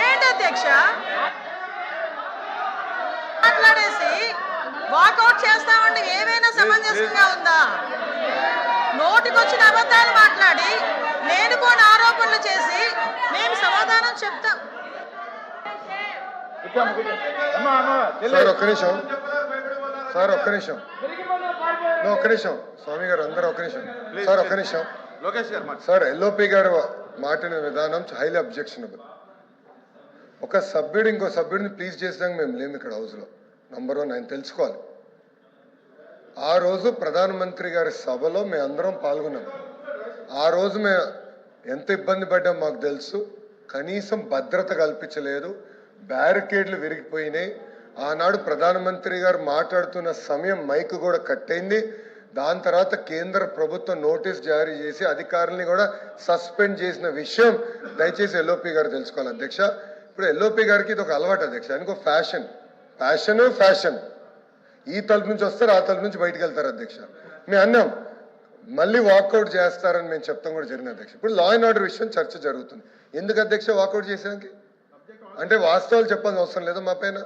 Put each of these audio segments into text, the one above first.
ఏంటి అధ్యక్ష మాట్లాడేసి వాకౌట్ చేస్తామండి ఏమైనా సమంజసంగా ఉందా? నోటికొచ్చిన అబద్ధాలు మాట్లాడి లేనిపోని ఆరోపణలు చేసి మేము సమాధానం చెప్తాం. సార్ ఒక్క నిమిషం, సార్ ఒక్క నిమిషం, ఒక్క నిమిషం, స్వామి గారు అందరూ ఒక్క నిమిషం, సార్ ఒక్క నిమిషం. సార్ ఎల్ఓపి గారు మాట్లాడిన విధానం హైలీ అబ్జెక్షనబుల్. ఒక సభ్యుడు ఇంకో సభ్యుడిని ప్లీజ్ చేసాక మేము లేము ఇక్కడ హౌస్లో. నంబర్ 1 ఆయన తెలుసుకోవాలి. ఆ రోజు ప్రధానమంత్రి గారి సభలో మేము అందరం పాల్గొన్నాం. ఆ రోజు మేము ఎంత ఇబ్బంది పడ్డాం మాకు తెలుసు. కనీసం భద్రత కల్పించలేదు, బ్యారికేడ్లు విరిగిపోయినాయి. ఆనాడు ప్రధానమంత్రి గారు మాట్లాడుతున్న సమయం మైక్ కూడా కట్ అయింది. దాని తర్వాత కేంద్ర ప్రభుత్వం నోటీస్ జారీ చేసి అధికారుల్ని కూడా సస్పెండ్ చేసిన విషయం దయచేసి ఎల్ఓపి గారు తెలుసుకోవాలి అధ్యక్ష. ఇప్పుడు ఎల్ఓపి గారికి ఇది ఒక అలవాటు అధ్యక్ష, ఆయనకు ఫ్యాషన్ ఫ్యాషన్ ఈ తలుపు నుంచి వస్తారు ఆ తలుపు నుంచి బయటకు వెళ్తారు అధ్యక్ష. మేము అన్నాం మళ్ళీ వాకౌట్ చేస్తారని మేము చెప్తాం కూడా జరిగింది అధ్యక్ష. ఇప్పుడు లా అండ్ ఆర్డర్ విషయం చర్చ జరుగుతుంది. ఎందుకు అధ్యక్ష వాకౌట్ చేసానికి? అంటే వాస్తవాలు చెప్పాల్సిన అవసరం లేదా? మా పైన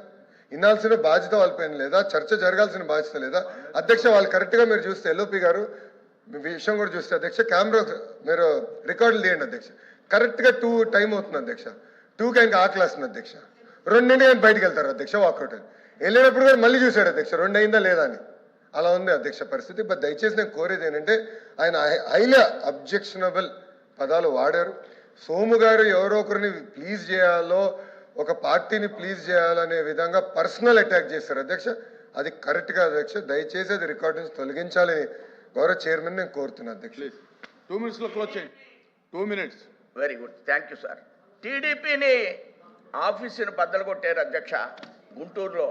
వినాల్సిన బాధ్యత వాళ్ళ పైన లేదా? చర్చ జరగాల్సిన బాధ్యత లేదా అధ్యక్ష? వాళ్ళు కరెక్ట్గా మీరు చూస్తే ఎల్ఓపి గారు విషయం కూడా చూస్తే అధ్యక్ష కెమెరా మీరు రికార్డులు తీయండి అధ్యక్ష. కరెక్ట్గా 2 టైం అవుతుంది అధ్యక్ష. 2కి ఇంకా ఆకలి వస్తుంది అధ్యక్ష. 2 ఆయన బయటకు వెళ్తారు అధ్యక్ష వాకౌట్ అని. వెళ్ళినప్పుడు కూడా మళ్ళీ చూశాడు అధ్యక్ష 2 అయిందా లేదా అని. అలా ఉంది అధ్యక్ష పరిస్థితి. బట్ దయచేసి నేను కోరేది ఏంటంటే ఆయన హైలీ అబ్జెక్షనబుల్ పదాలు వాడారు. సోము గారు ఎవరో ఒకరిని ప్లీజ్ చేయాలో ఒక పార్టీని ప్లీజ్ చేయాలనే విధంగా పర్సనల్ అటాక్ చేశారు అధ్యక్ష. అది కరెక్ట్గా అధ్యక్ష. దయచేసి అది రికార్డు నుంచి తొలగించాలని గౌరవ చైర్మన్ నేను కోరుతున్నాను అధ్యక్ష. 2 minutes లో క్లోజ్ చేయండి. 2 minutes. Very good, thank you sir. టీడీపీని ఆఫీసుని బద్దలు కొట్టారు అధ్యక్ష గుంటూరులో.